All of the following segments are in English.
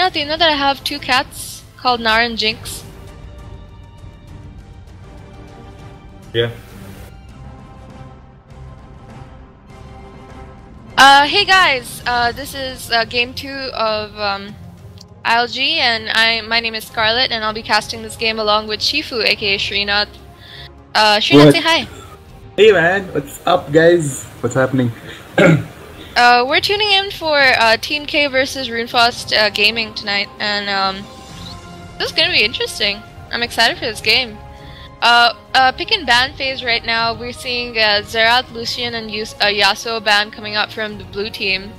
Srinath, you know that I have two cats called Nar and Jinx? Yeah. Hey guys, this is game 2 of ILG, and my name is Scarlett, and I'll be casting this game along with Shifu, aka Srinath. Srinath, say hi. Hey man, what's up guys? What's happening? We're tuning in for TeamK versus RuneFaust Gaming tonight, and this is gonna be interesting. I'm excited for this game. Pick and ban phase right now. We're seeing Derailed, Lucian, and Yasuo ban coming up from the blue team.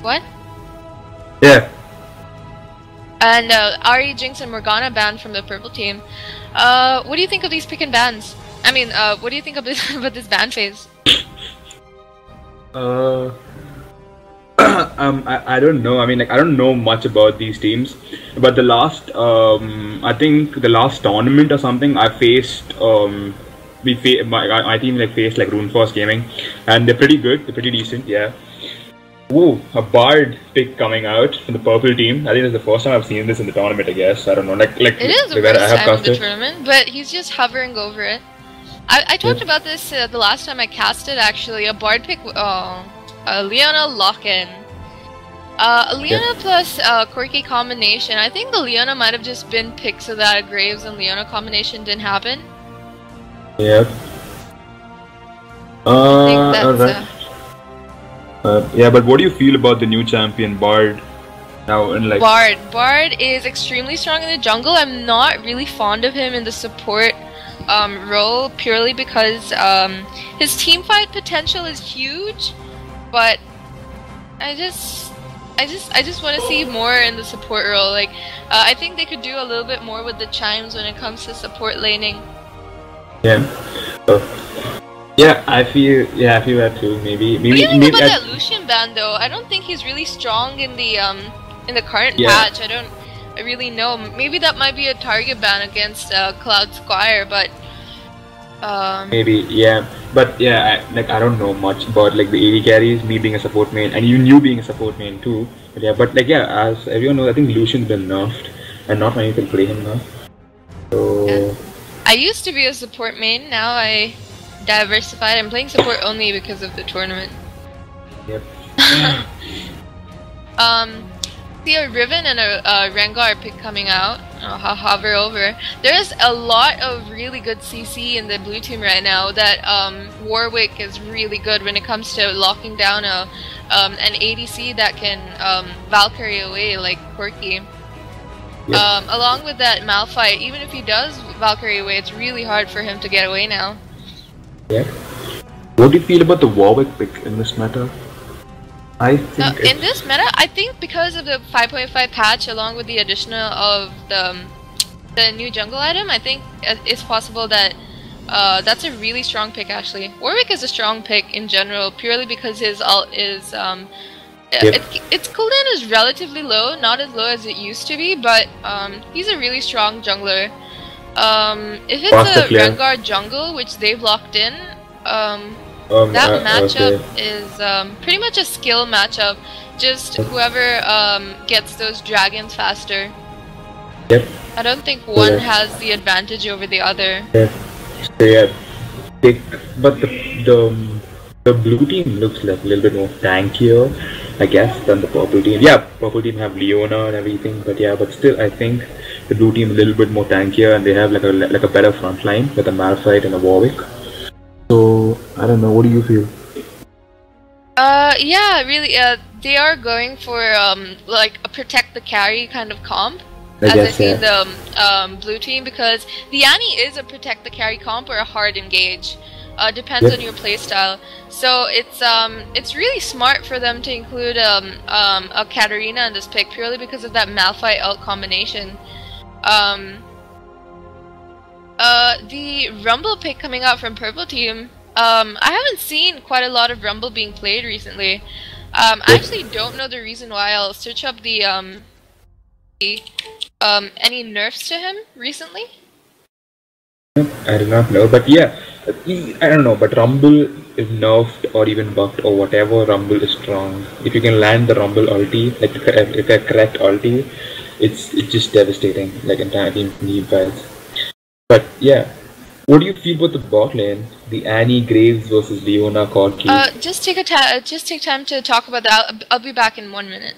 What? Yeah. And Ahri, Jinx, and Morgana banned from the purple team. What do you think of these pick and bans? I mean, what do you think of this about this ban phase? I don't know. I mean, like, I don't know much about these teams, but the last, I think the last tournament or something, I faced, my team like faced like RuneFaust Gaming, and they're pretty good. They're pretty decent, yeah. Ooh, a Bard pick coming out from the purple team. I think it's the first time I've seen this in the tournament. I guess I don't know. Like it is the first time in the tournament, but he's just hovering over it. I talked about this the last time I casted. Actually, a Bard pick. Leona lock-in. Leona plus Quirky combination. I think the Leona might have just been picked so that Graves and Leona combination didn't happen. Yep. I think that's, yeah, but what do you feel about the new champion Bard? Now, in like Bard is extremely strong in the jungle. I'm not really fond of him in the support role purely because his teamfight potential is huge, but I just want to see more in the support role. Like, I think they could do a little bit more with the chimes when it comes to support laning. Yeah. Yeah, I feel that too. Maybe. What do you think about that Lucian ban though? I don't think he's really strong in the current patch. I really know. Maybe that might be a target ban against Cloud Squire, but maybe, yeah. But yeah, I don't know much about like the AD carries, me being a support main, and you being a support main too. But yeah, as everyone knows, I think Lucian's been nerfed, and not many people play him now. So yeah. I used to be a support main. Now I diversified. I'm playing support only because of the tournament. Yep. See a Riven and a Rengar pick coming out. I'll hover over. There's a lot of really good CC in the blue team right now. That Warwick is really good when it comes to locking down an ADC that can Valkyrie away like Quirky. Yep. Along with that Malphite, even if he does Valkyrie away, it's really hard for him to get away now. Yeah. What do you feel about the Warwick pick in this meta? I think in this meta, I think because of the 5.5 patch, along with the addition of the new jungle item, I think it's possible that that's a really strong pick. Actually, Warwick is a strong pick in general, purely because his ult is its cooldown is relatively low, not as low as it used to be, but he's a really strong jungler. If it's a Rengar jungle, which they've locked in, that matchup is pretty much a skill matchup. Just whoever gets those dragons faster. Yep. I don't think one has the advantage over the other. Yeah. So yeah, but the blue team looks like a little bit more tankier, I guess, than the purple team. Yeah, purple team have Leona and everything, but still, I think the blue team is a little bit more tankier, and they have like a better front line with a Malphite and a Warwick. So I don't know. What do you feel? Yeah, really. They are going for like a protect the carry kind of comp. As I see the blue team, because the Annie is a protect the carry comp or a hard engage. Depends on your playstyle. So it's really smart for them to include a Katarina in this pick purely because of that Malphite ult combination. The Rumble pick coming out from purple team. I haven't seen quite a lot of Rumble being played recently. I actually don't know the reason why. I'll search up the any nerfs to him recently. I do not know, but yeah, I don't know. But Rumble is nerfed or even buffed or whatever. Rumble is strong. If you can land the Rumble ulti, like if they're correct ulti, it's just devastating. Like entire team fights. But yeah, what do you feel about the bot lane? The Annie Graves versus Leona Corki. Just take time to talk about that. I'll be back in 1 minute.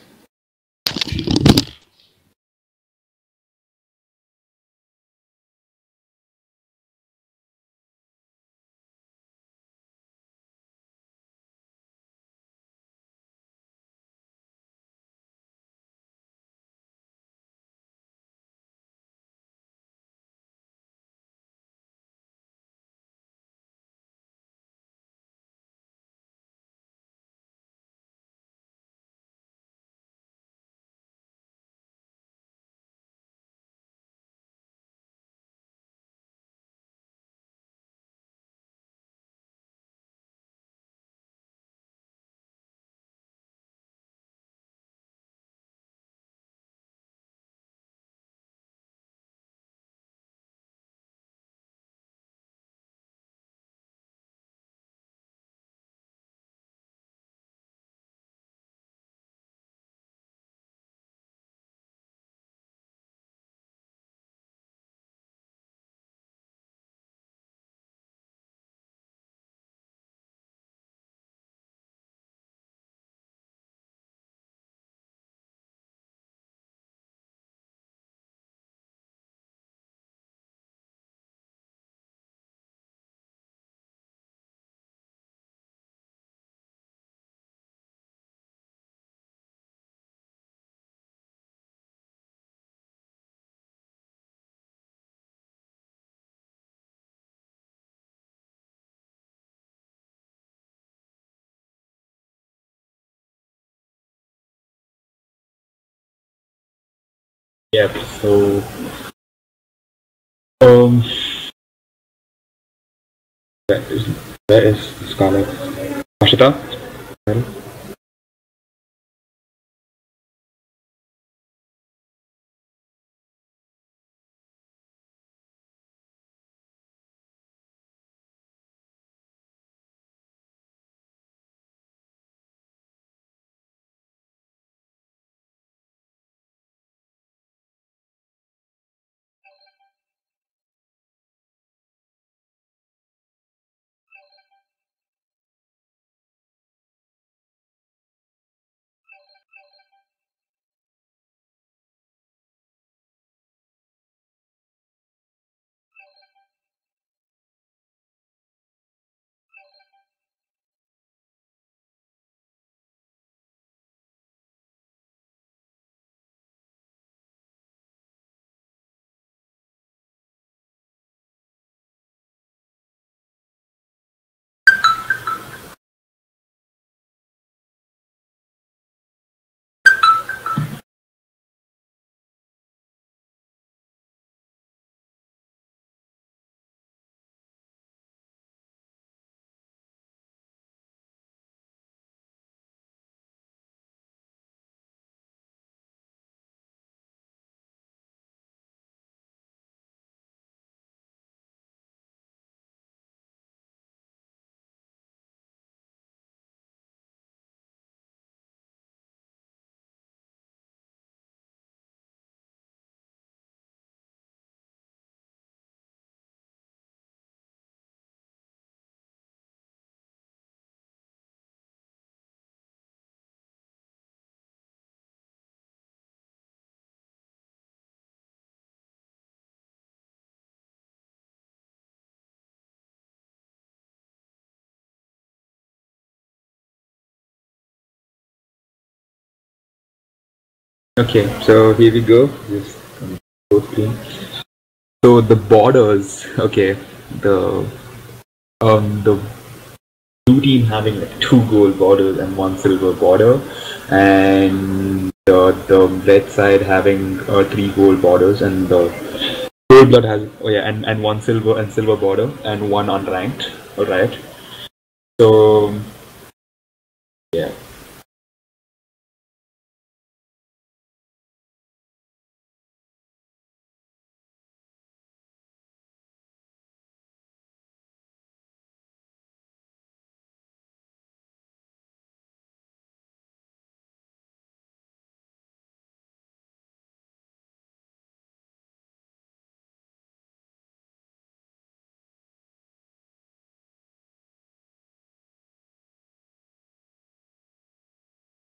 Yep. So um, where is Scarlet? Ashita? Okay, so here we go. Just go screen. So the borders, okay, the blue team having like 2 gold borders and 1 silver border, and the red side having 3 gold borders, and the gold blood has and 1 silver and silver border and 1 unranked. All right. So yeah.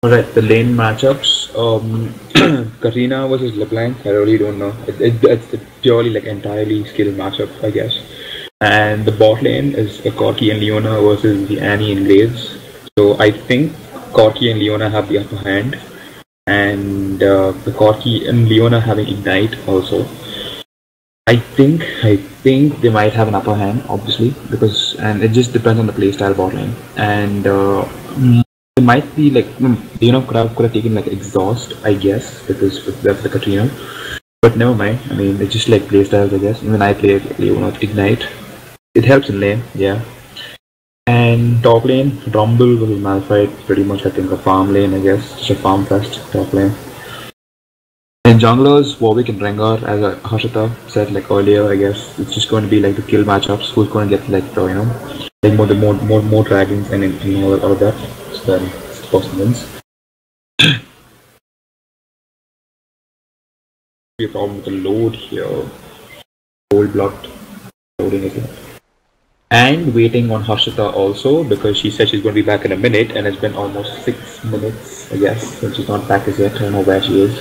Alright, the lane matchups. Katrina versus LeBlanc, I really don't know. It's purely like entirely skill matchup, I guess. And the bot lane is Corki and Leona versus the Annie and Graves. So I think Corki and Leona have the upper hand. And the Corki and Leona having Ignite also. I think they might have an upper hand, obviously, because and it just depends on the playstyle bot lane. And it might be like Leona could have taken like exhaust, I guess, because that's the Katrina. But never mind. I mean, it's just like playstyles, I guess. Even I play Leona Ignite. It helps in lane, yeah. And top lane, Rumble versus Malphite, pretty much I think a farm lane, I guess. Just a farm fest top lane. And junglers, Warwick and Rengar, as Harshita said like earlier, I guess it's just going to be like the kill matchups. Who's going to get like like more dragons and all of that. So then it's the person wins. Be a problem with the load here. Cold blocked loading is it? And waiting on Harshita also because she said she's going to be back in a minute, and it's been almost 6 minutes, I guess, since she's not back as yet. I don't know where she is.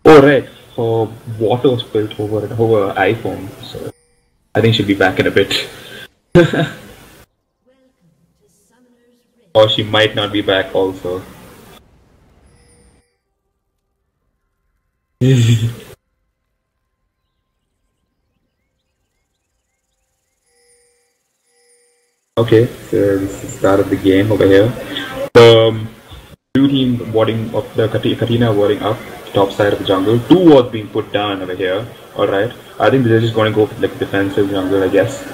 Oh right, her water spilled over her iPhone, so I think she'll be back in a bit. Or she might not be back also. Okay, so this is the start of the game over here. The blue team warding up, the Katrina warding up top side of the jungle. 2 wards being put down over here. Alright, I think they're just going to go for like defensive jungle, I guess.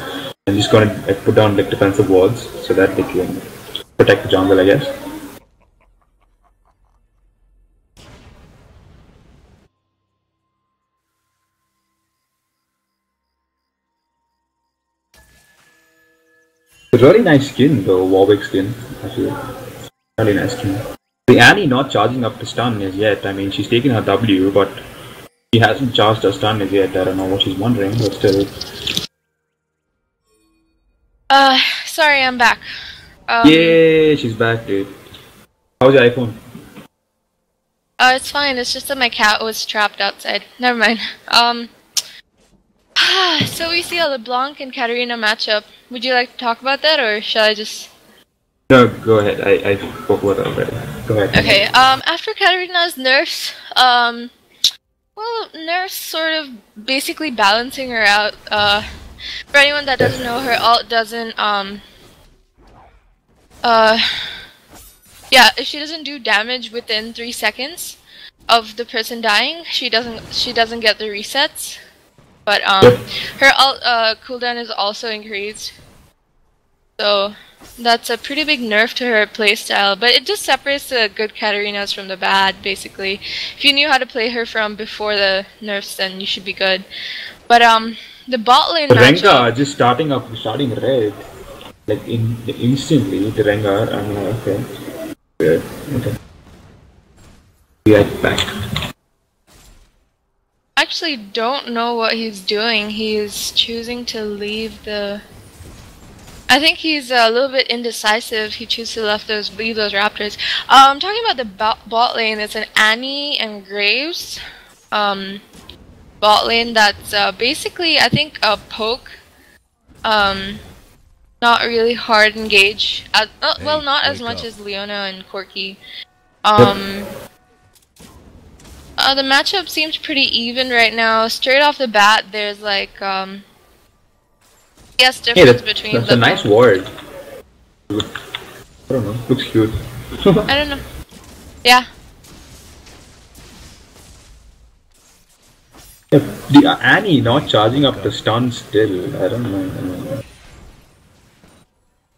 And just going to put down like defensive wards so that they can protect the jungle, I guess. It's a really nice skin though, Warwick skin, actually. Really nice skin. The Annie not charging up the stun as yet. I mean, she's taking her W, but she hasn't charged her stun as yet. I don't know what she's wondering, but still. Sorry, I'm back. Yay, she's back, dude. How's your iPhone? It's fine. It's just that my cat was trapped outside. Never mind. So we see a LeBlanc and Katarina matchup. Would you like to talk about that, or shall I just... No, go ahead. I spoke about it already. Go ahead. Okay, after Katarina's nerfs, well, nerfs sort of basically balancing her out. For anyone that doesn't know, her ult doesn't, yeah, if she doesn't do damage within 3 seconds of the person dying, she doesn't get the resets. But, her ult, cooldown is also increased. So, that's a pretty big nerf to her playstyle, but it just separates the good Katarinas from the bad, basically. If you knew how to play her from before the nerfs, then you should be good. But, the bot lane matchup... Rengar just starting red. Like, instantly, the Rengar, I'm like, okay. Good, okay. Be right back. I actually don't know what he's doing. He's choosing to leave the... I think he's a little bit indecisive. He chooses to leave those raptors. Talking about the bot lane, it's an Annie and Graves bot lane that's basically, I think, a poke. Not really hard engage. Well, not as much as Leona and Corki. The matchup seems pretty even right now. Straight off the bat, there's like yes, difference between that's a nice ward. I don't know, looks cute. I don't know. Yeah. The Annie not charging up the stun still. I don't know.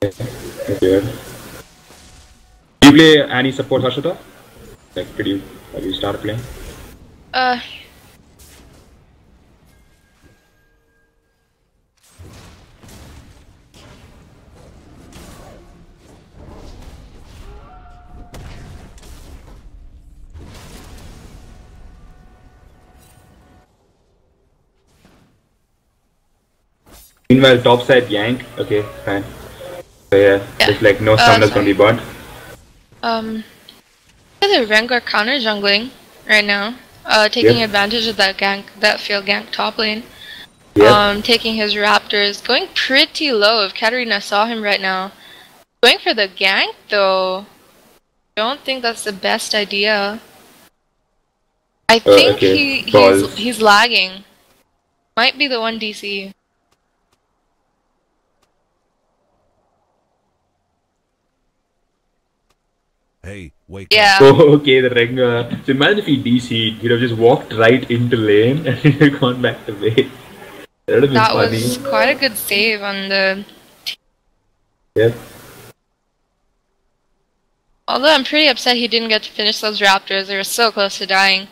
That's weird. Do you play Annie support Harshita? Like, have you started playing? Meanwhile, top side Yank. Okay, fine. So yeah, it's like no stun is gonna be burned. The Rengar counter jungling right now, taking advantage of that gank, that failed gank top lane. Taking his raptors, going pretty low. If Katarina saw him right now, going for the gank though. Don't think that's the best idea. I think he's lagging. Might be the one DC. Hey, wake up. Oh, okay, the Rengar. So imagine if he DC'd, he'd have just walked right into lane and he'd have gone back to base. That would have been funny. Was quite a good save on the team. Yep. Although I'm pretty upset he didn't get to finish those raptors. They were so close to dying.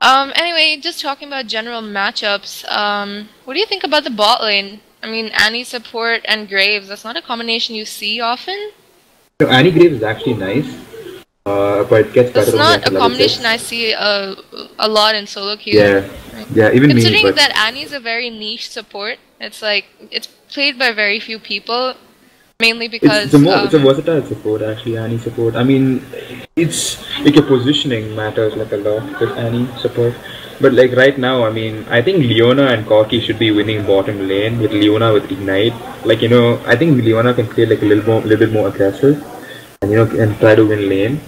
Anyway, just talking about general matchups. What do you think about the bot lane? I mean, Annie support and Graves. That's not a combination you see often. So Annie Graves is actually nice. But it gets better. It's not a combination I see a lot in solo queue. Yeah, yeah, even considering me. Considering that Annie's a very niche support, it's like it's played by very few people, mainly because it's a versatile support actually. Annie support. I mean, it's like your positioning matters like a lot with Annie support. But like right now, I mean, I think Leona and Corki should be winning bottom lane with Leona with Ignite. Like I think Leona can play like a little bit more aggressive, and and try to win lane.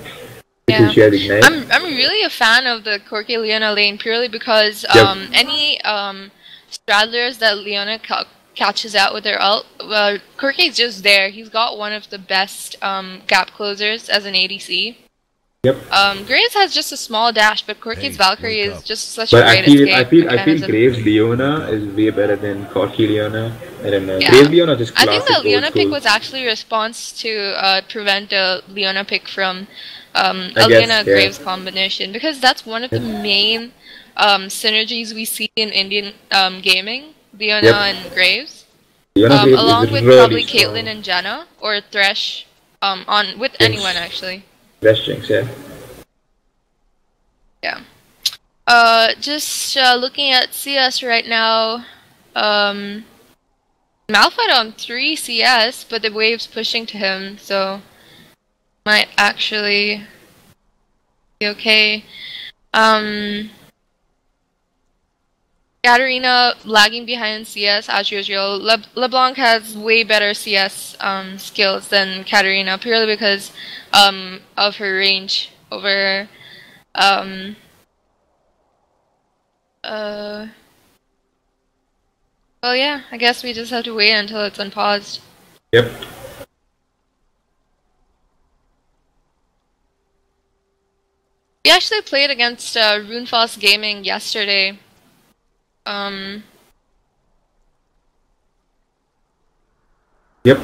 Yeah. I'm really a fan of the Corki Leona lane purely because any straddlers that Leona catches out with their ult, Corki's just there. He's got one of the best gap closers as an ADC. Yep. Graves has just a small dash, but Corki's Valkyrie is just such a great escape. I feel Graves Leona is way better than Corki Leona. I don't know. Yeah. Graves Leona just classic. I think the Leona pick was actually a response to prevent a Leona pick from Leona Graves combination, because that's one of the main synergies we see in Indian gaming. Leona and Graves, along with really probably strong. Caitlyn and Janna or Thresh, with anyone actually. Thresh Jinx, yeah. Yeah. Just looking at CS right now. Malphite on 3 CS, but the wave's pushing to him, so might actually be okay. Katarina lagging behind CS as usual. LeBlanc has way better CS skills than Katarina, purely because of her range over well, yeah, I guess we just have to wait until it's unpaused. Yep. We actually played against RuneFaust Gaming yesterday. Yep.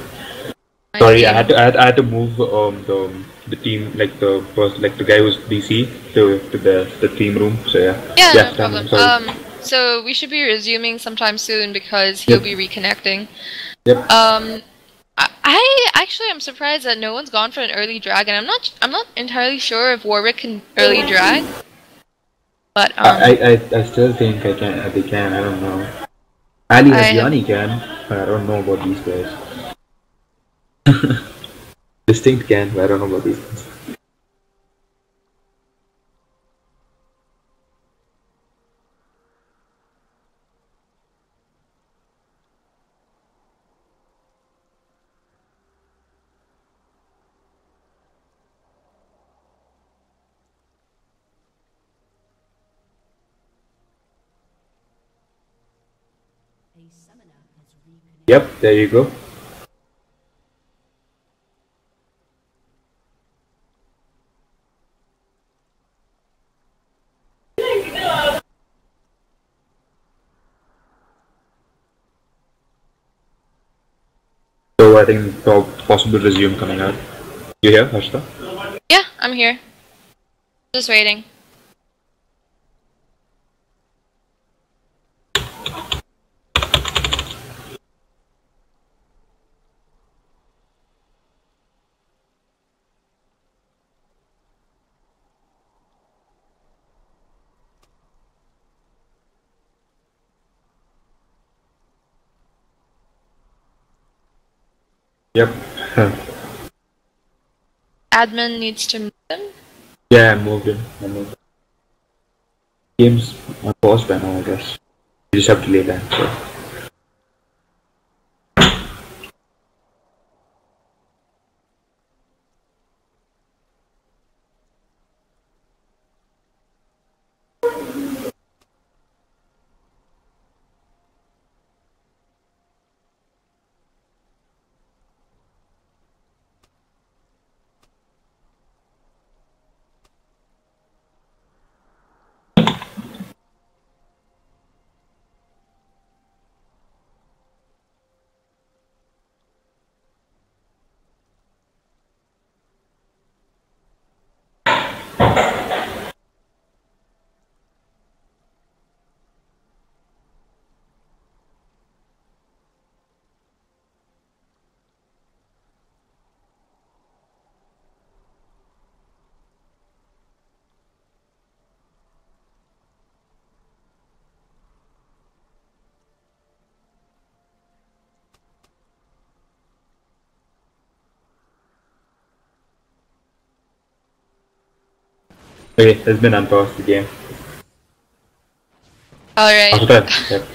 Sorry, I had to move the team, like the guy who's DC to the team room. So yeah. Yeah, no problem. So we should be resuming sometime soon because he'll be reconnecting. Yep. I actually am surprised that no one's gone for an early drag, and I'm not entirely sure if Warwick can early drag. But I still think they can. I don't know. Ali Hasiani can, but I don't know about these guys. Distinct can, but I don't know about these guys. Yep, there you go. So I think possible resume coming out. You here, Harshita? Yeah, I'm here. Just waiting. Yep. Admin needs to move them? Yeah, I moved in. I moved. Games on pause by now, I guess. You just have to lay that. So. Okay, it's been unpaused the game. Alright. After that, yep.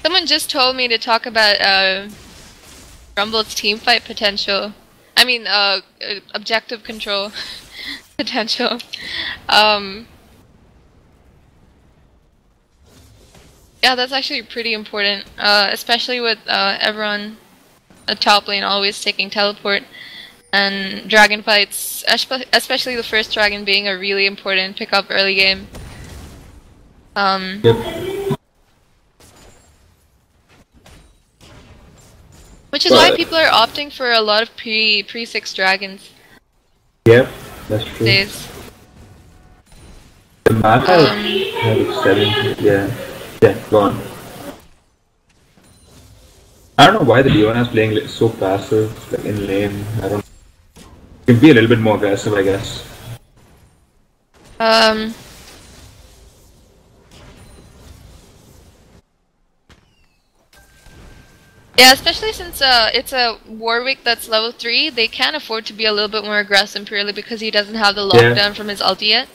Someone just told me to talk about Rumble's teamfight potential. I mean, objective control potential. Yeah, that's actually pretty important, especially with everyone at top lane always taking teleport. And dragon fights, especially the first dragon being a really important pickup early game. Yep. Which is why people are opting for a lot of pre-6 dragons. Yep, that's true. Days. The map has 7, yeah. Yeah, go on. I don't know why the Leona is playing so passive, like in lane. I don't. Can be a little bit more aggressive, I guess. Yeah, especially since it's a Warwick that's level 3, they can afford to be a little bit more aggressive purely because he doesn't have the lockdown from his ulti yet.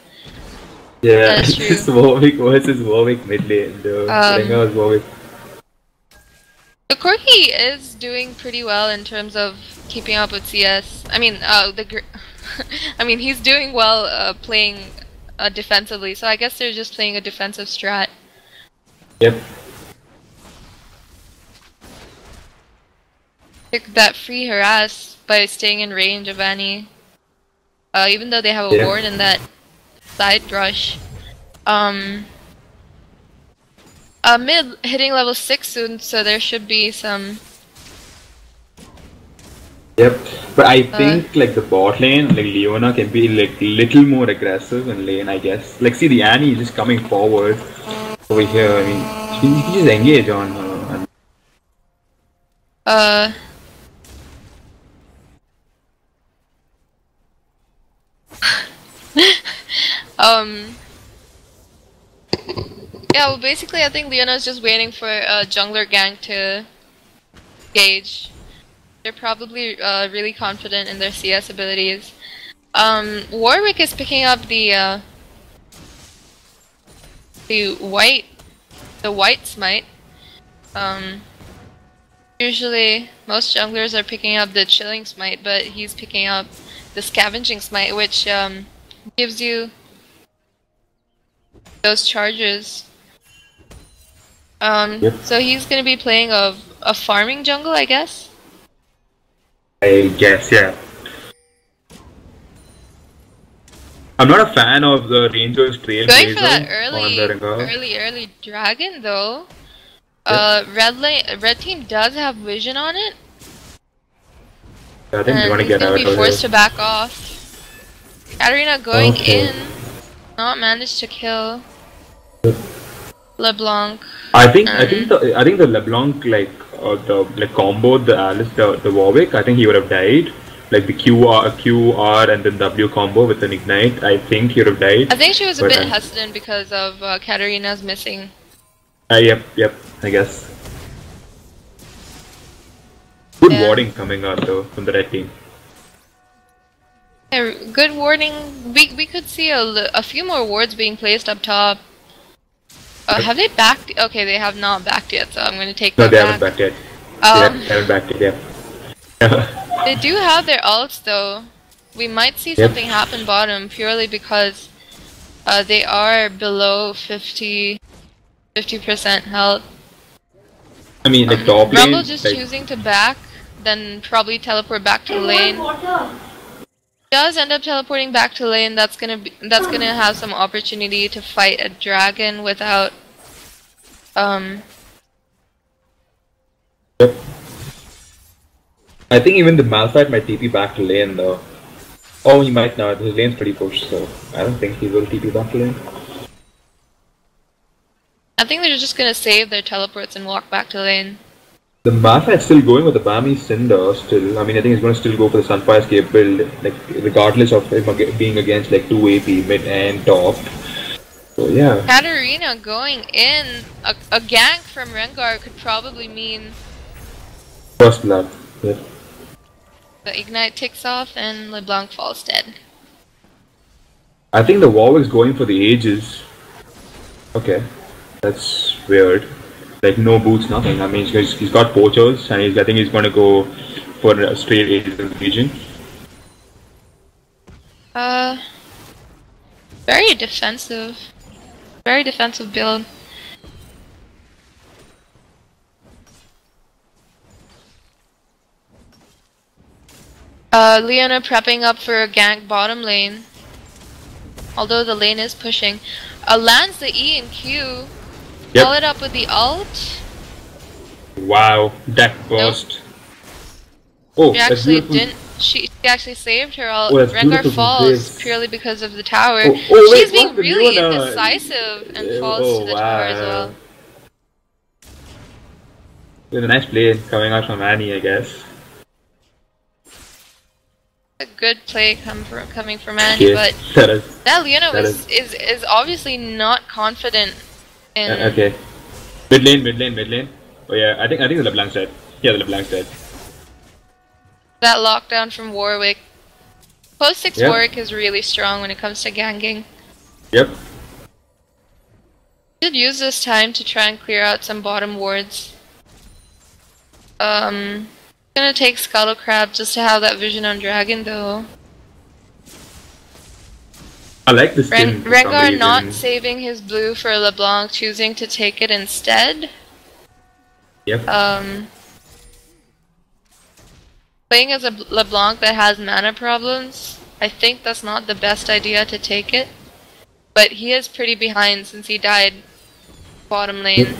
Yeah, it's Warwick versus Warwick mid lane though. Rengar's Warwick. The Corki is doing pretty well in terms of keeping up with CS. I mean, I mean, he's doing well playing defensively, so I guess they're just playing a defensive strat. Yep. Took that free harass by staying in range of Annie. Even though they have a ward in that side rush. Mid hitting level 6 soon, so there should be some. Yep, but I think like the bot lane, like Leona can be like little more aggressive in lane, I guess. Like see the Annie is just coming forward over here. I mean, she just engage on her. Yeah, well basically I think Leona's just waiting for a jungler gank to gauge. They're probably really confident in their CS abilities. Warwick is picking up the white smite. Usually most junglers are picking up the chilling smite, but he's picking up the scavenging smite, which gives you those charges. So he's gonna be playing a farming jungle, I guess. I guess, yeah. I'm not a fan of the Ranger's Trailblazer. Going for that early dragon though. Red team does have vision on it. I think they want to get out of it. He's gonna be forced to back off. Katarina going in, not managed to kill LeBlanc. I think the LeBlanc the combo, the Alice, the Warwick, I think he would have died. Like the QR and then W combo with an ignite, I think he would have died. I think she was a bit hesitant because of Katarina's missing. Yep, I guess. Good warding coming out though from the red team. Yeah, good warding. We could see a few more wards being placed up top. Have they backed? Okay, they have not backed yet, so I'm going to take No, that they back. haven't backed yet. They haven't backed it, yeah. They do have their ults though. We might see something happen bottom purely because they are below 50% health. I mean, like top lane. Rumble just choosing to back, then probably teleport back to lane. Does end up teleporting back to lane. That's gonna have some opportunity to fight a dragon without Yep. I think even the Malphite might TP back to lane though. Oh, he might not. His lane's pretty pushed, so I don't think he will TP back to lane. I think they're just gonna save their teleports and walk back to lane. The Malphite's still going with the Bami Cinder still. I mean, I think he's going to still go for the Sunfire Escape build, like regardless of him being against like 2 AP, mid and top. So yeah. Katarina going in, a gank from Rengar could probably mean First blood. Yep. the Ignite ticks off and LeBlanc falls dead. I think the Warwick's going for the Aegis. Okay. That's weird. Like no boots, nothing. I mean, he's got poachers, and I think he's going to go for a straight Aegis in the region. Very defensive. Very defensive build. Leona prepping up for a gank bottom lane. Although the lane is pushing. Lands the E and Q. Yep. Follow it up with the ult. Wow, deck burst. Nope. Oh, She that's actually beautiful. didn't. She actually saved her ult. Oh, that's Rengar beautiful falls place. purely because of the tower. Oh, She's wait, being what? The really Leona. indecisive and falls to the tower as well. With a nice play coming out from Annie, I guess. A good play coming from Annie, but that Leona is obviously not confident in. Okay. Mid lane. Oh yeah, I think the LeBlanc's dead. Yeah, the LeBlanc's dead. That lockdown from Warwick. Post 6 Yep. Warwick is really strong when it comes to ganking. Yep. Should use this time to try and clear out some bottom wards. Gonna take Scuttle Crab just to have that vision on Dragon though. I like this skin. Rengar not saving his blue for LeBlanc, choosing to take it instead. Yep. Playing as a LeBlanc that has mana problems, I think that's not the best idea to take it. But he is pretty behind since he died bottom lane.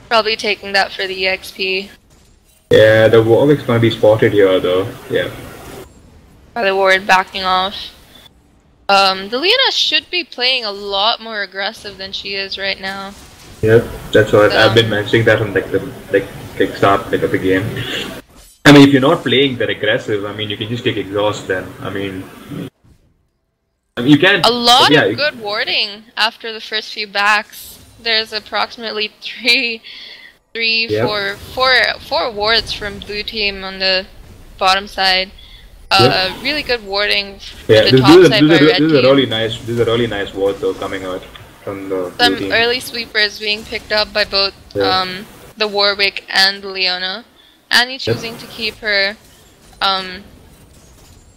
Probably taking that for the EXP. Yeah, the Warwick's gonna be spotted here though. Yeah. By the ward backing off. The Leona should be playing a lot more aggressive than she is right now. Yep, that's what I've been mentioning that from like the start of the game. I mean, if you're not playing that aggressive, I mean, you can just take exhaust then. I mean you can. A lot of good warding after the first few backs. There's approximately four wards from blue team on the bottom side. Really good warding from the top side by red team. This is a really nice ward though coming out from the Some blue team. early sweepers being picked up by both the Warwick and the Leona. Annie choosing to keep her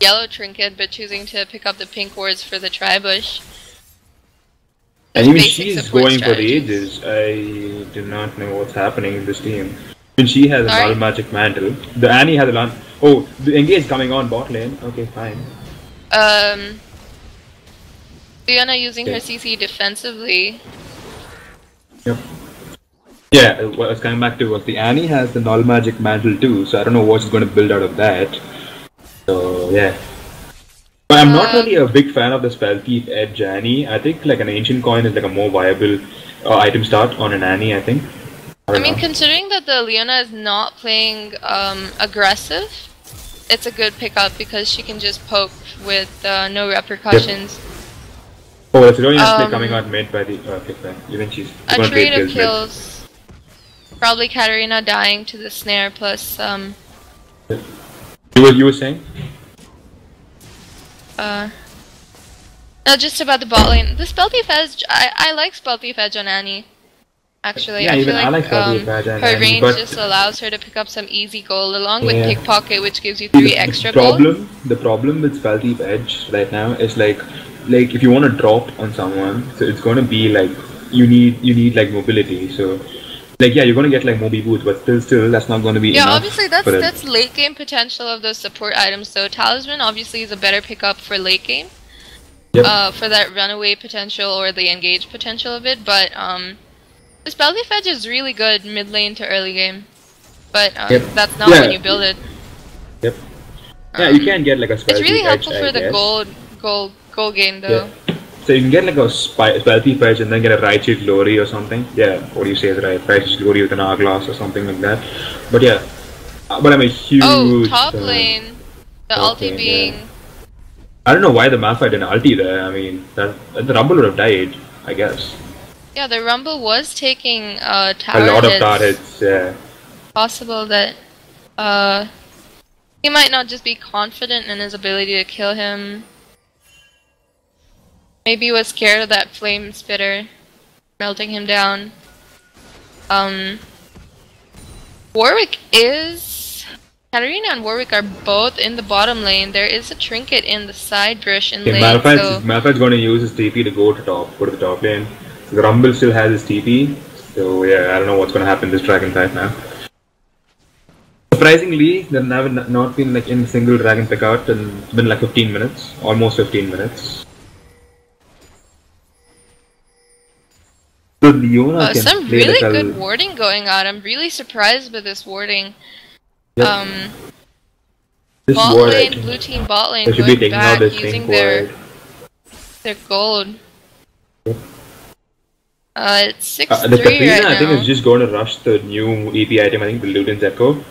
yellow trinket, but choosing to pick up the pink wards for the Tribush. And even she's going for the Aegis. I do not know what's happening in this team. And she has a null magic mantle. The Annie has a oh, the engage coming on bot lane. Okay, fine. Leona using her CC defensively. Yep. Yeah, what I was coming back to was the Annie has the null magic mantle too, so I don't know what she's going to build out of that. So yeah. But I'm not really a big fan of the Spell Thief Edge Annie. I think like an Ancient Coin is like a more viable item start on an Annie, I think. I mean, considering that the Leona is not playing aggressive, it's a good pickup because she can just poke with no repercussions. Yep. Oh, that's a really nice play coming out mid by the even she's a trade of kills. Probably Katarina dying to the snare plus You were saying? No, just about the bot lane. The spell thief edge, I like spell thief edge on Annie. Actually, Yeah, I even feel I like spell thief edge on Annie, her range but just allows her to pick up some easy gold along with yeah. pickpocket, which gives you 3 extra gold. The problem with spell thief edge right now is like if you want to drop on someone, so it's gonna be like you need like mobility. So like yeah, you're gonna get like Mobi boots, but still that's not gonna be yeah, enough. obviously that's late game potential of those support items. So Talisman obviously is a better pickup for late game. Yep. For that runaway potential or the engage potential of it, but the spell thief edge is really good mid lane to early game. But that's not when you build it. Yep. Yeah, you can get like a spell It's really thief helpful edge, for I the guess. gold gain though. Yeah. So you can get like a spell thief edge and then get a right shield glory or something. Yeah, what do you say is right? Right shield glory with an hourglass or something like that. But yeah, but I'm a huge. Top lane, the ulti being. Yeah. I don't know why the Malphite didn't ulti there. I mean, the Rumble would have died, I guess. Yeah, the Rumble was taking tower a lot hits. of tower hits. Yeah. Possible that he might not just be confident in his ability to kill him. Maybe he was scared of that flame spitter melting him down. Warwick is. Katarina and Warwick are both in the bottom lane. There is a trinket in the side brush in lane. Malphite's going to use his TP to go to the top lane. So the Rumble still has his TP. So yeah, I don't know what's going to happen this dragon fight now. Surprisingly, there have not been like any single dragon pick out, and it's been like 15 minutes, almost 15 minutes. So Leona can some play really like good warding going on. I'm really surprised with this warding. Yep. This bot lane, blue team bot lane going back using their gold. Yep. It's 6-3 the Katrina, right now. I think, is just going to rush the new EP item. I think the Luden's Echo.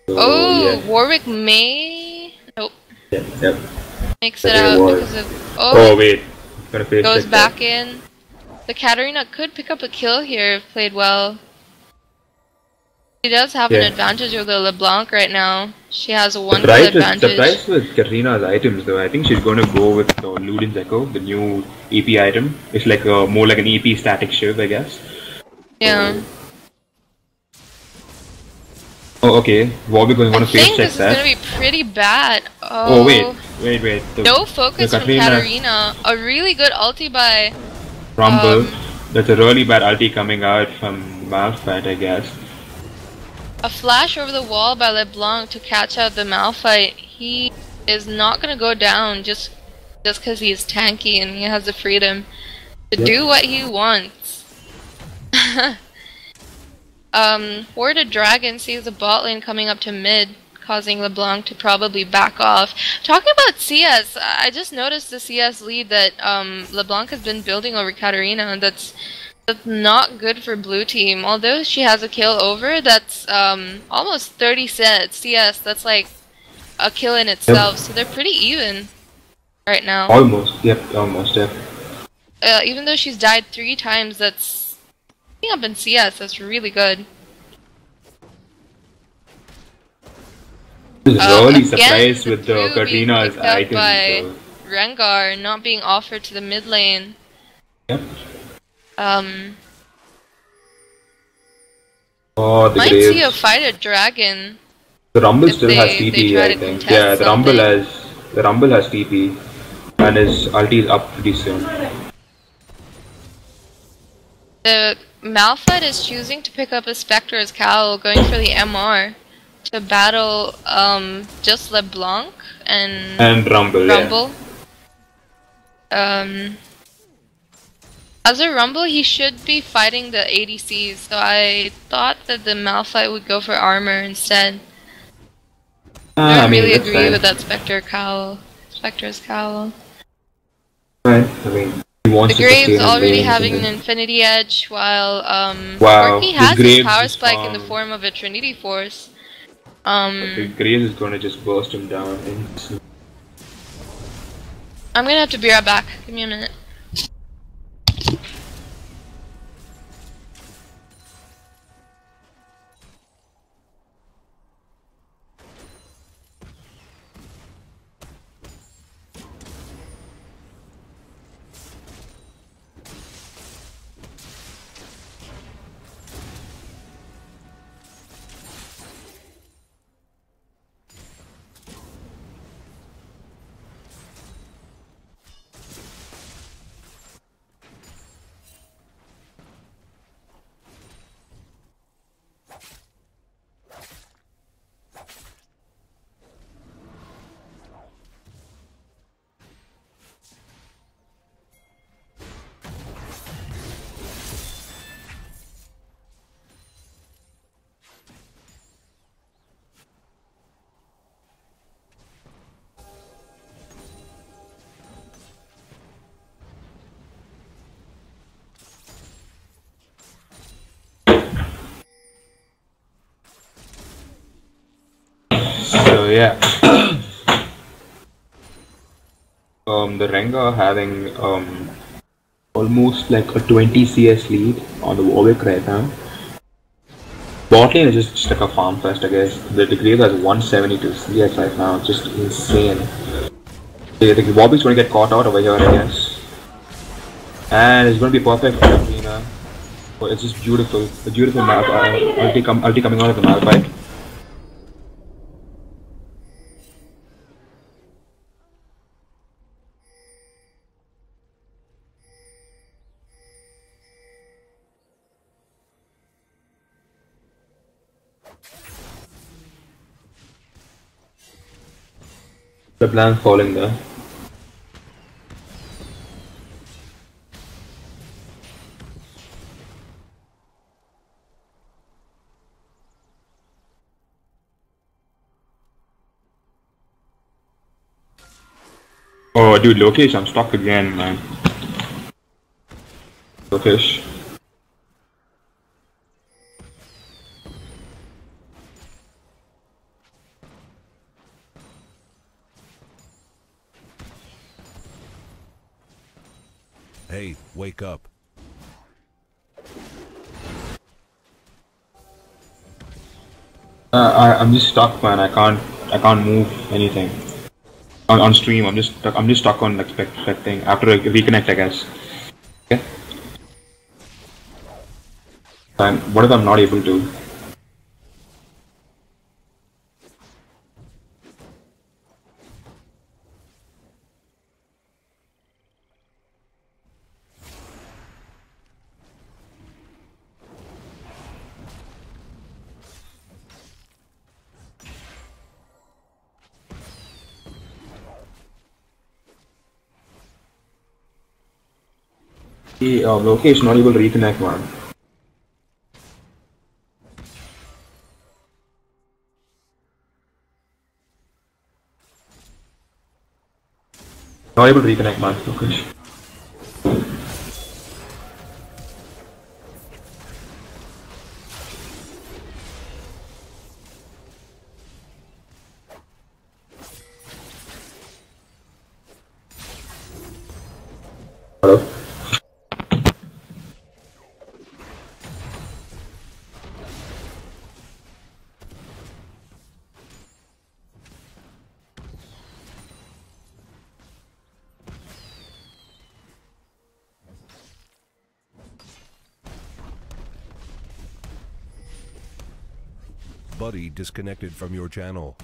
So, yeah. Warwick may. Nope. Yep. Makes it out because of. Oh wait, gonna face goes back in. The Katarina could pick up a kill here if played well. She does have an advantage over the LeBlanc right now. She has a 1 kill advantage. Surprised with Katarina's items though. I think she's going to go with Luden's Echo, the new EP item. It's like more like an EP static shiv, I guess. Yeah. Oh, okay. Warwick is going to face check that. I think this is going to be pretty bad. Oh wait. No focus from Katarina. A really good ulti by Rumble. That's a really bad ulti coming out from Malphite, I guess. A flash over the wall by LeBlanc to catch out the Malphite. He is not going to go down just because he is tanky and he has the freedom to do what he wants. Warded Dragon sees the bot lane coming up to mid, causing LeBlanc to probably back off. Talking about CS, I just noticed the CS lead that LeBlanc has been building over Katarina, and that's not good for blue team. Although she has a kill over, that's almost 30 sets CS. That's like a kill in itself. So they're pretty even right now. Almost, yep. Even though she's died 3 times, that's up in CS. That's really good. Really surprised with the Katarina's items. By Rengar not being offered to the mid lane. Yep. Might see a fight a dragon. The Rumble still has TP, I think. Yeah, the Rumble has TP, and his ulti is up pretty soon. The Malphite is choosing to pick up a Spectre's Cowl, going for the MR to battle just LeBlanc and Rumble. Yeah. As a Rumble, he should be fighting the ADCs, so I thought that the Malphite would go for armor instead. I don't really agree with that Spectre's Cowl. Right, I mean, he wants the Graves already having an Infinity Edge, while Corky has his power spike in the form of a Trinity Force. The Graves is gonna just burst him down. I'm gonna have to be right back. Give me a minute. So yeah, the Rengar having almost like a 20 CS lead on the Warwick right now. Bot lane is just like a farm fest, I guess. The Degree has 172 CS right now, just insane. I think Warwick's going to get caught out over here, I guess. And it's going to be perfect for Arena. Oh, it's just beautiful. A beautiful map. Ulti coming out of the Malphite. The blank falling there. Oh, dude, Lokesh, I'm stuck again, man. Lokesh. Hey, wake up. I'm just stuck, man. I can't move anything. On stream, I'm just stuck on like spectating after a reconnect, I guess. Okay. What if I'm not able to? Lokesh not able to reconnect, man. Not able to reconnect, man. Lokesh. Hello. Buddy disconnected from your channel.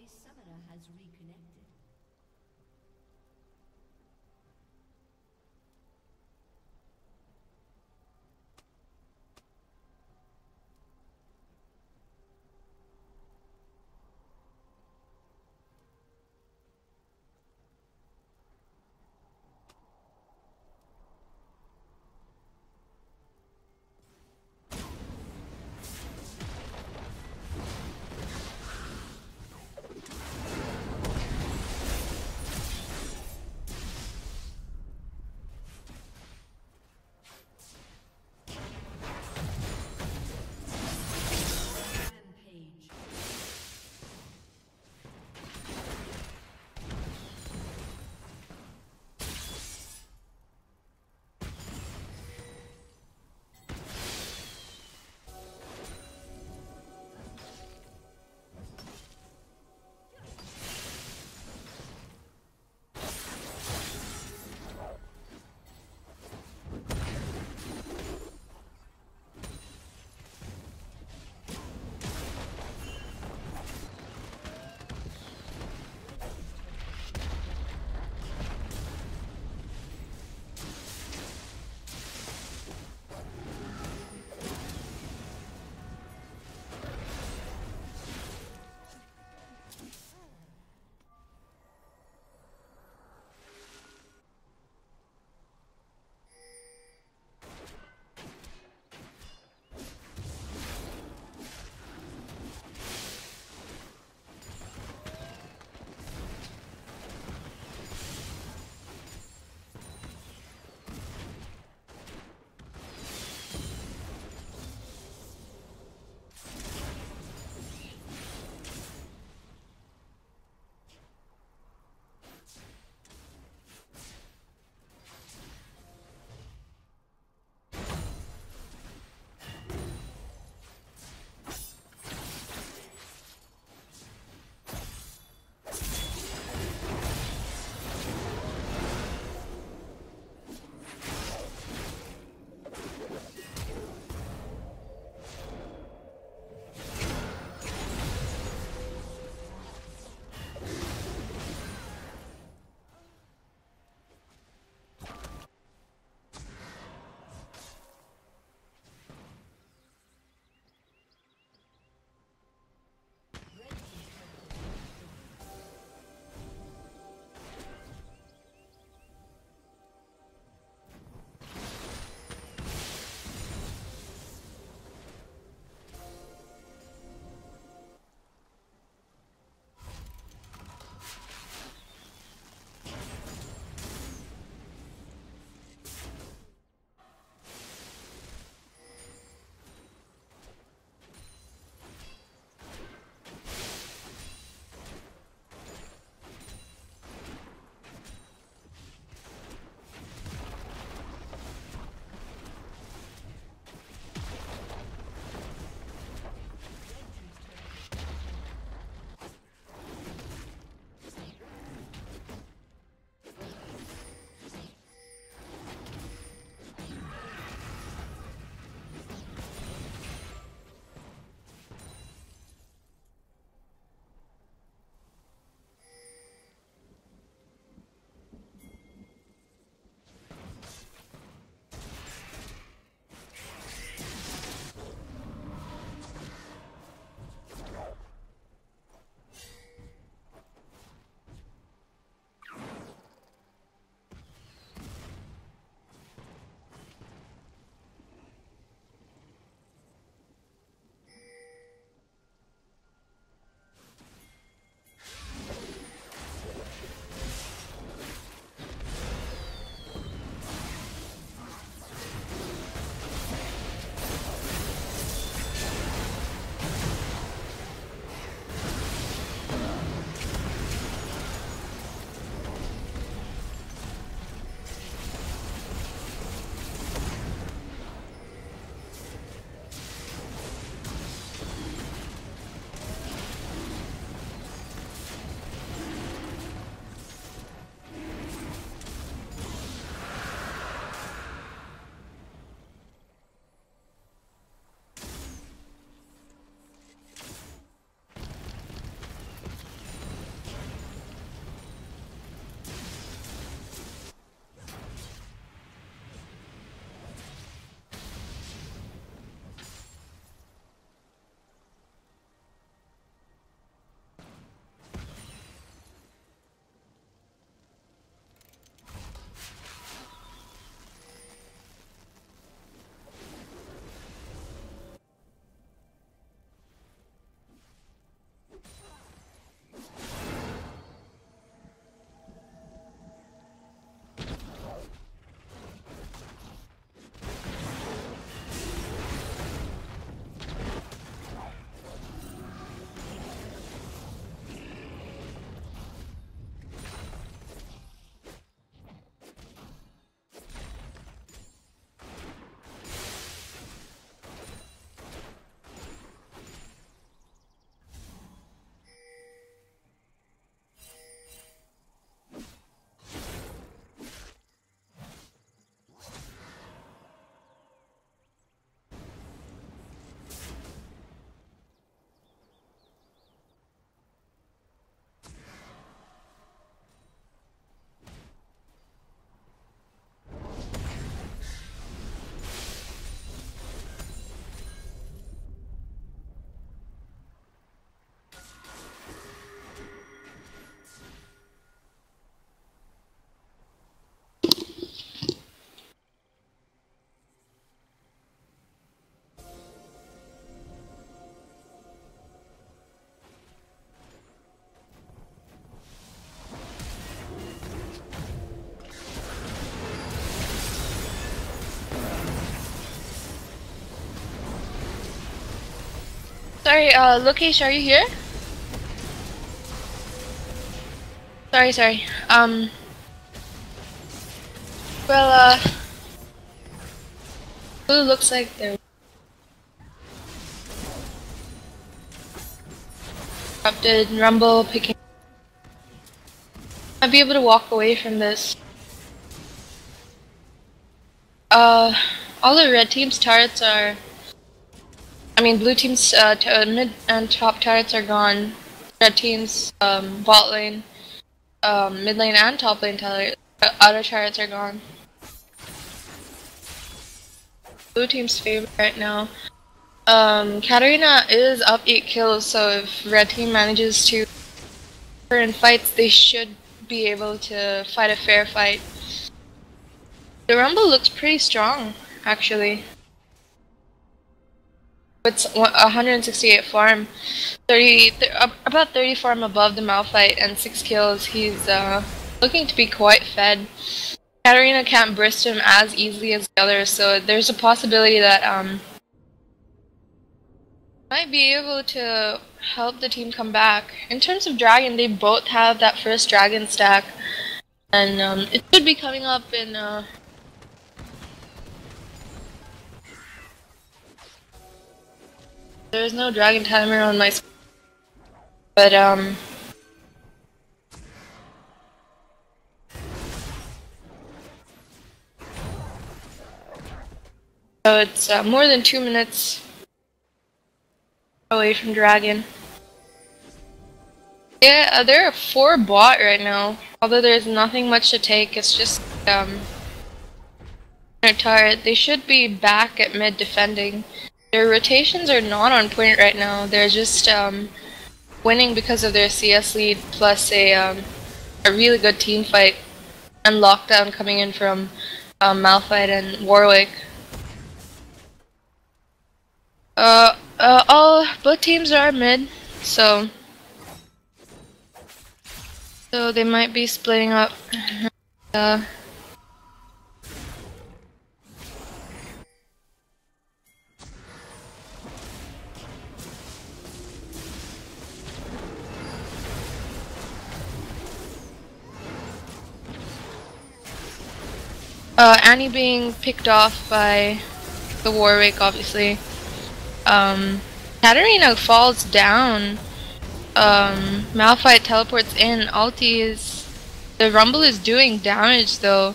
A summoner has reconnected. Sorry, Lokesh, are you here? Sorry. Well, it looks like they're interrupted. Rumble picking. I'd be able to walk away from this. All the red team's turrets are. I mean, blue team's mid and top turrets are gone. Red team's bot lane, mid lane, and top lane other turrets are gone. Blue team's favorite right now. Katarina is up 8 kills, so if red team manages to her in fights, they should be able to fight a fair fight. The Rumble looks pretty strong, actually. It's 168 farm, about 30 farm above the Malphite, and 6 kills. He's looking to be quite fed. Katarina can't burst him as easily as the others, so there's a possibility that might be able to help the team come back. In terms of dragon, they both have that first dragon stack, and it should be coming up in there's no dragon timer on my screen, but so it's more than 2 minutes away from dragon. Yeah, there are 4 bot right now, although there's nothing much to take. It's just their turret. They should be back at mid defending. Their rotations are not on point right now. They're just winning because of their CS lead plus a really good team fight and lockdown coming in from Malphite and Warwick. Both teams are mid, so they might be splitting up. Annie being picked off by the Warwick, obviously. Katarina falls down. Malphite teleports in. The Rumble is doing damage though.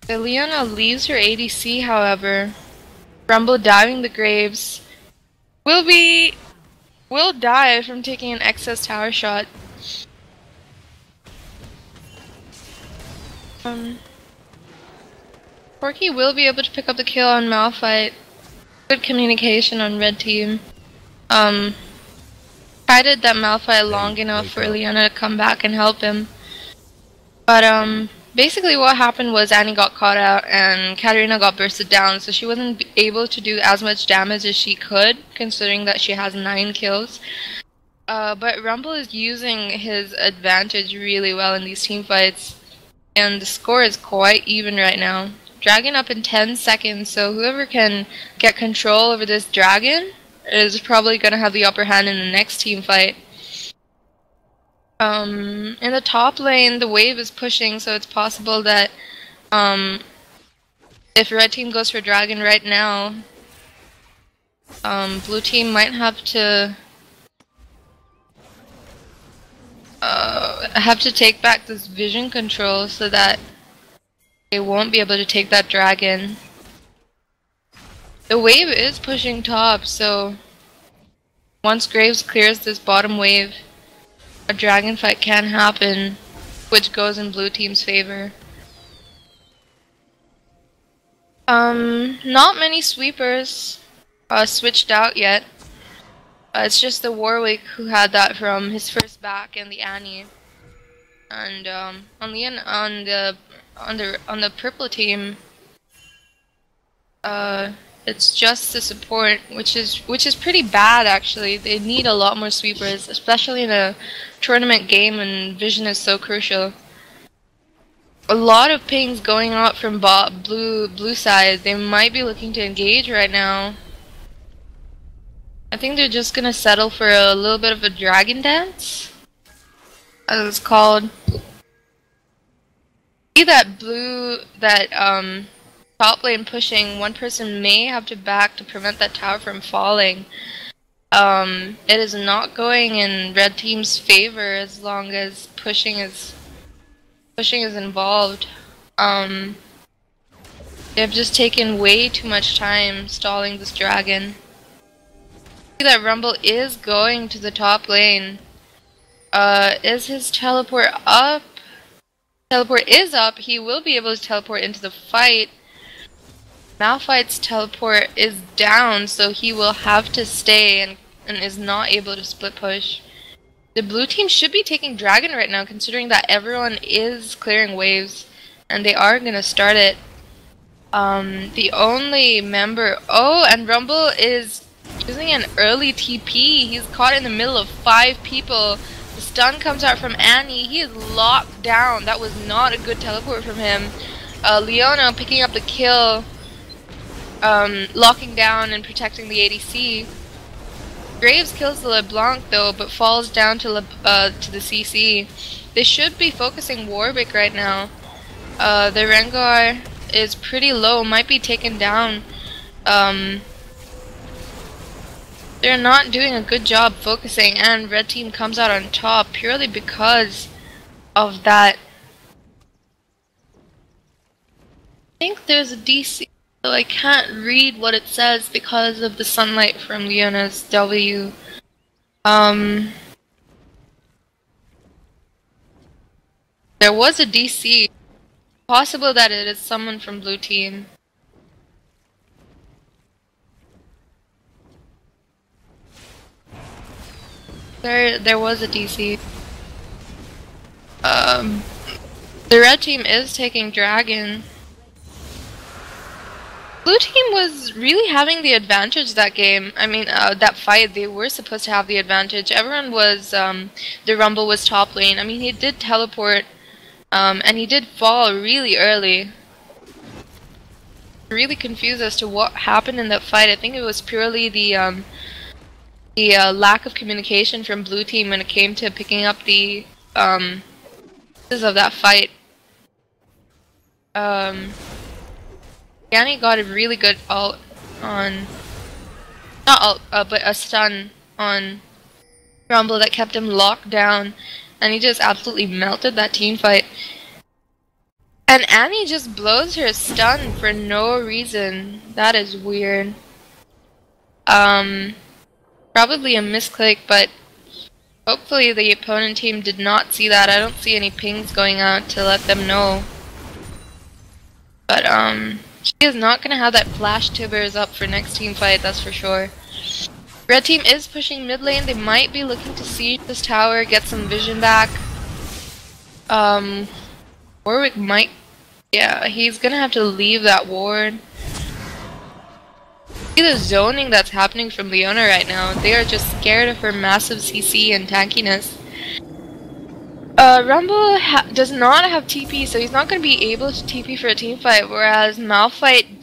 Leona leaves her ADC, however. Rumble diving the graves. Will die from taking an excess tower shot. Corky will be able to pick up the kill on Malphite. Good communication on red team. Guided that Malphite long enough for Leona to come back and help him. But basically what happened was Annie got caught out and Katarina got bursted down, so she wasn't able to do as much damage as she could, considering that she has 9 kills. But Rumble is using his advantage really well in these team fights, and the score is quite even right now. Dragon up in 10 seconds, so whoever can get control over this dragon is probably going to have the upper hand in the next team fight. In the top lane, the wave is pushing, so it's possible that if red team goes for dragon right now, blue team might have to take back this vision control so that they won't be able to take that dragon. The wave is pushing top, so once Graves clears this bottom wave, a dragon fight can happen, which goes in blue team's favor. Not many sweepers switched out yet. It's just the Warwick who had that from his first back and the Annie. And on the purple team, it's just the support, which is pretty bad actually. They need a lot more sweepers, especially in a tournament game when vision is so crucial. A lot of pings going out from blue side. They might be looking to engage right now. I think they're just gonna settle for a little bit of a dragon dance, as it's called. See that top lane pushing, one person may have to back to prevent that tower from falling. It is not going in red team's favor as long as pushing is involved. They've just taken way too much time stalling this dragon. See that Rumble is going to the top lane. Is his teleport up? Teleport is up. He will be able to teleport into the fight. Malphite's teleport is down, so he will have to stay and is not able to split push. The blue team should be taking dragon right now, considering that everyone is clearing waves, and they are gonna start it. The only member... Oh, and Rumble is using an early TP. He's caught in the middle of 5 people. The stun comes out from Annie. He is locked down. That was not a good teleport from him. Leona picking up the kill. Locking down and protecting the ADC. Graves kills the LeBlanc though, but falls down to the CC. They should be focusing Warwick right now. The Rengar is pretty low, might be taken down. They're not doing a good job focusing, and red team comes out on top purely because of that. I think there's a DC, so I can't read what it says because of the sunlight from Leona's W. There was a DC. Possible that it is someone from blue team. There was a DC. The red team is taking dragon. Blue team was really having the advantage that game. I mean, that fight, they were supposed to have the advantage. Everyone was, the Rumble was top lane. I mean, he did teleport, and he did fall really early. Really confused as to what happened in that fight. I think it was purely the lack of communication from blue team when it came to picking up the pieces of that fight. Yanni got a really good ult on, not ult, but a stun on Rumble that kept him locked down, and he just absolutely melted that team fight. And Annie just blows her stun for no reason. That is weird. Probably a misclick, but hopefully the opponent team did not see that. I don't see any pings going out to let them know. But she is not gonna have that flash tibbers up for next team fight, that's for sure. Red team is pushing mid lane. They might be looking to siege this tower, get some vision back. Warwick might, yeah, he's gonna have to leave that ward. See the zoning that's happening from Leona right now. They are just scared of her massive CC and tankiness. Rumble does not have TP, so he's not going to be able to TP for a team fight, whereas Malphite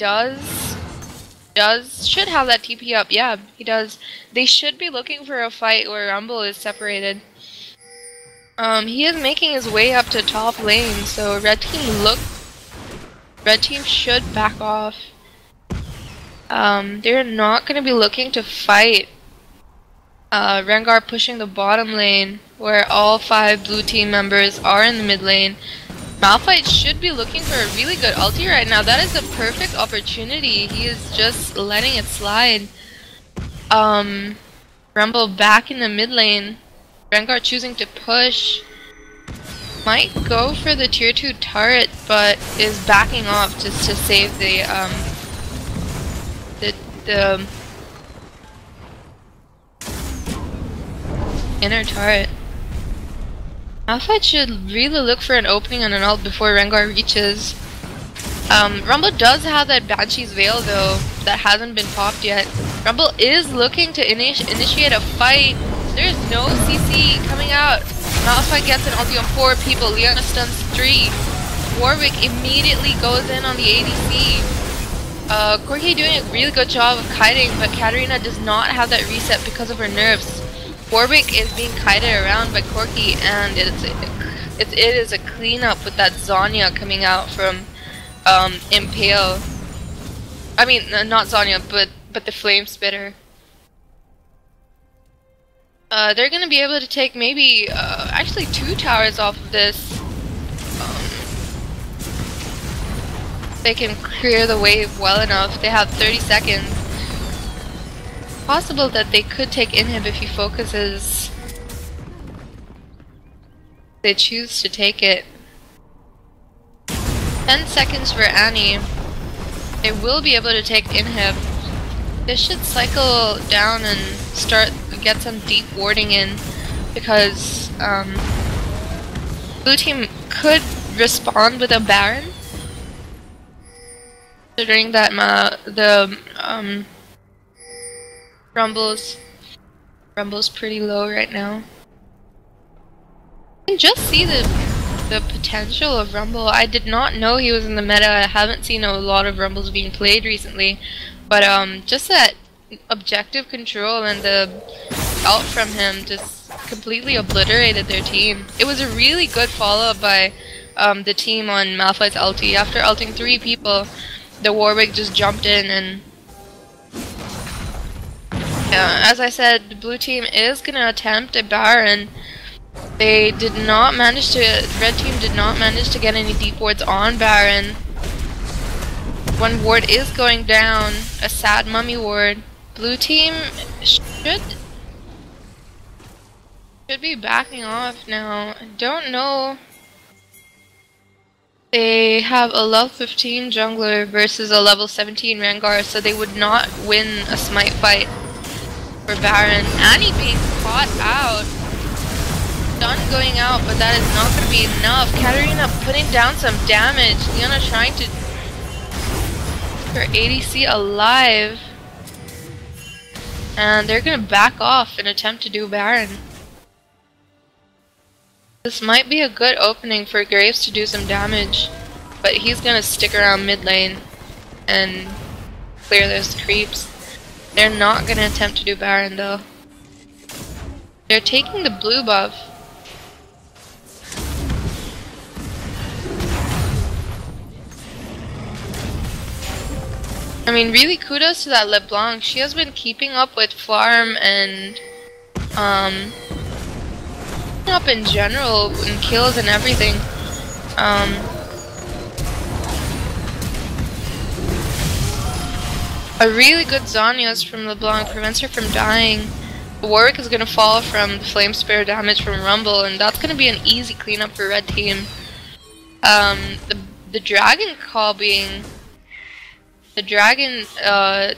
should have that TP up. Yeah, he does. They should be looking for a fight where Rumble is separated. He is making his way up to top lane, so red team should back off. They're not going to be looking to fight. Rengar pushing the bottom lane, where all 5 blue team members are in the mid lane. Malphite should be looking for a really good ulti right now. That is a perfect opportunity. He is just letting it slide. Rumble back in the mid lane. Rengar choosing to push. Might go for the tier 2 turret, but is backing off just to save the inner turret. Malphite should really look for an opening on an ult before Rengar reaches. Rumble does have that Banshee's Veil though, that hasn't been popped yet. Rumble is looking to initiate a fight. There's no CC coming out. Malphite gets an ulti on 4 people. Leona stuns 3. Warwick immediately goes in on the ADC. Corki doing a really good job of kiting, but Katarina does not have that reset because of her nerfs. Warwick is being kited around by Corki, and it is a cleanup with that Zanya coming out from Impale. I mean, not Zanya, but the Flame Spitter. They're gonna be able to take maybe actually 2 towers off of this. They can clear the wave well enough. They have 30 seconds. Possible that they could take inhib if he focuses. They choose to take it. 10 seconds for Annie. They will be able to take inhib. They should cycle down and get some deep warding in, because blue team could respond with a Baron. Considering that the Rumble's pretty low right now. You can just see the potential of Rumble. I did not know he was in the meta. I haven't seen a lot of Rumbles being played recently, but just that objective control and the ult from him just completely obliterated their team. It was a really good follow-up by the team on Malphite's ulti. After ulting 3 people, the Warwick just jumped in, and as I said, the blue team is gonna attempt a Baron. They did not manage to. Red team did not manage to get any deep wards on Baron. One ward is going down, a sad mummy ward. Blue team should be backing off now. I don't know. They have a level 15 jungler versus a level 17 Rengar, so they would not win a smite fight for Baron. Annie being caught out. Stun going out, but that is not going to be enough. Katarina putting down some damage. Leona trying to keep her ADC alive. And they're going to back off and attempt to do Baron. This might be a good opening for Graves to do some damage, but he's gonna stick around mid lane and clear those creeps. They're not gonna attempt to do Baron though. They're taking the blue buff. I mean, really kudos to that LeBlanc. She has been keeping up with farm and up in general in kills and everything. A really good Zanyas from LeBlanc prevents her from dying. Warwick is going to fall from the Flame Spear damage from Rumble, and that's going to be an easy cleanup for red team. The dragon call being the dragon,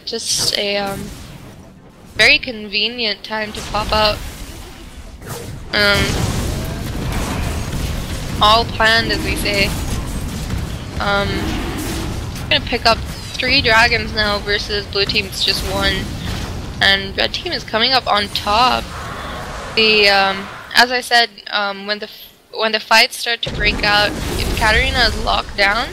just a very convenient time to pop out. All planned, as we say. I'm gonna pick up 3 dragons now versus blue team's just 1, and red team is coming up on top. The as I said, when the fights start to break out, if Katarina is locked down,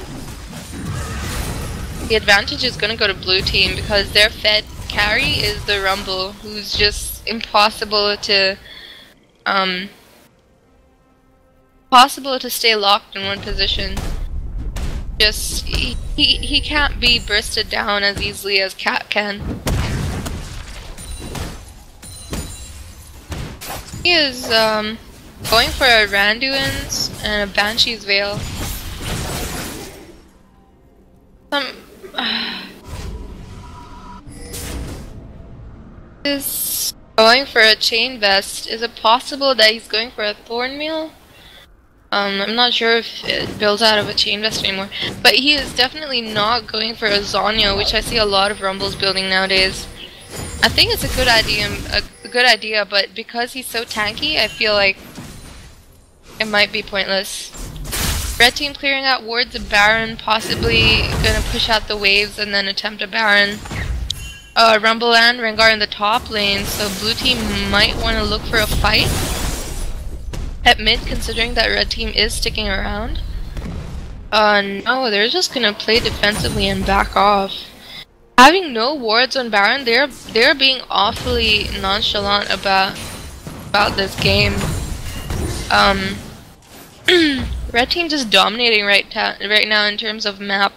the advantage is gonna go to blue team because their fed carry is the Rumble, who's just impossible to stay locked in one position. Just he can't be bursted down as easily as Cat can. He is going for a Randuin's and a Banshee's Veil. Is going for a Chain Vest. Is it possible that he's going for a Thorn Meal? I'm not sure if it builds out of a Chain Vest anymore, but he is definitely not going for a Zanya, which I see a lot of Rumbles building nowadays. I think it's a good idea, but because he's so tanky, I feel like it might be pointless. Red team clearing out wards of Baron, possibly gonna push out the waves and then attempt a Baron. Rumble and Rengar in the top lane, so blue team might want to look for a fight at mid, considering that red team is sticking around. No, they're just gonna play defensively and back off. Having no wards on Baron, they're being awfully nonchalant about this game. Red team just dominating right now in terms of map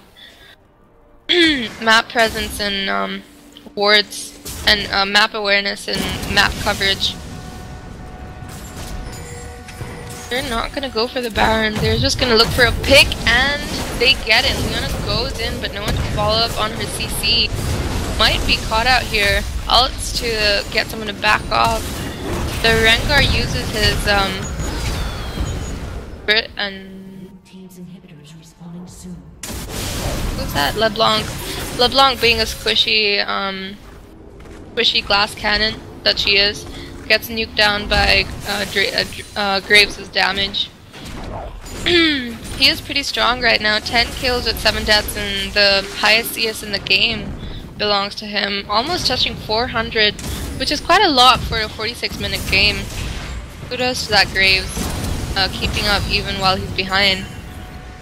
map presence and wards and map awareness and map coverage. They're not gonna go for the Baron. They're just gonna look for a pick, and they get it. Leona goes in, but no one can follow up on her CC. Might be caught out here. Ults to get someone to back off. The Rengar uses his Brit and Team's inhibitor is respawning soon. who's that? LeBlanc. LeBlanc being a squishy squishy glass cannon that she is. Gets nuked down by Graves' damage. He is pretty strong right now. 10 kills with 7 deaths, and the highest CS in the game belongs to him. Almost touching 400, which is quite a lot for a 46-minute game. Kudos to that Graves, keeping up even while he's behind.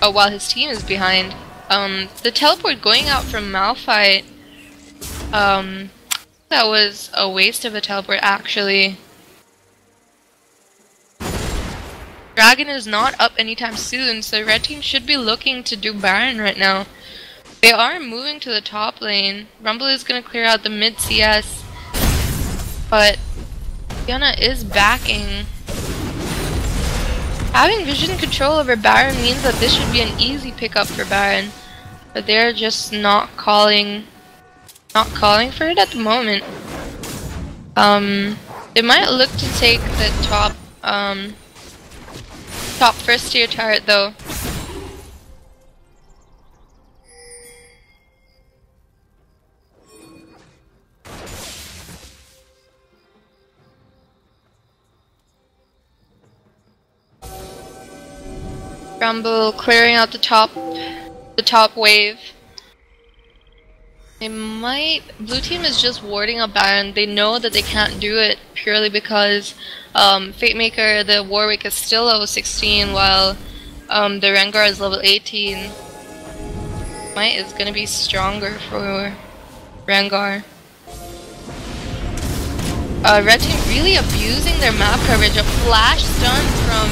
While his team is behind. The teleport going out from Malphite, that was a waste of a teleport, actually. Dragon is not up anytime soon, so red team should be looking to do Baron right now. They are moving to the top lane. Rumble is going to clear out the mid CS, but Fiona is backing. Having vision control over Baron means that this should be an easy pickup for Baron, but they're just not calling for it at the moment. They might look to take the top first tier turret though. Rumble clearing out the top wave. They might... Blue team is just warding up Baron. They know that they can't do it purely because Fatemaker, the Warwick, is still level 16 while the Rengar is level 18. Might is gonna be stronger for Rengar. Red team really abusing their map coverage. A flash stun from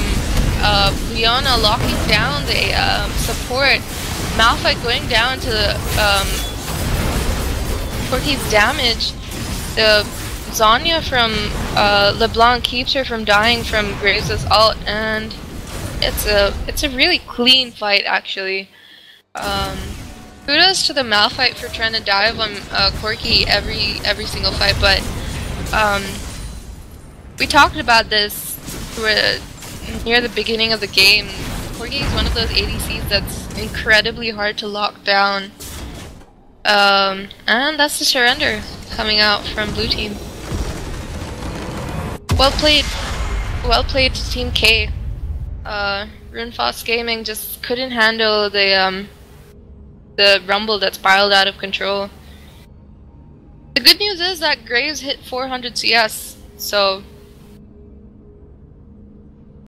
Leona locking down the support. Malphite going down to the Corki's damage. The Zanya from LeBlanc keeps her from dying from Graves' ult, and it's a really clean fight actually. Kudos to the Malphite for trying to dive on Corki every single fight, but we talked about this near the beginning of the game. Corki is one of those ADCs that's incredibly hard to lock down. And that's the surrender coming out from blue team. Well played to Team K. RuneFaust Gaming just couldn't handle the rumble that spiraled out of control. The good news is that Graves hit 400 CS, so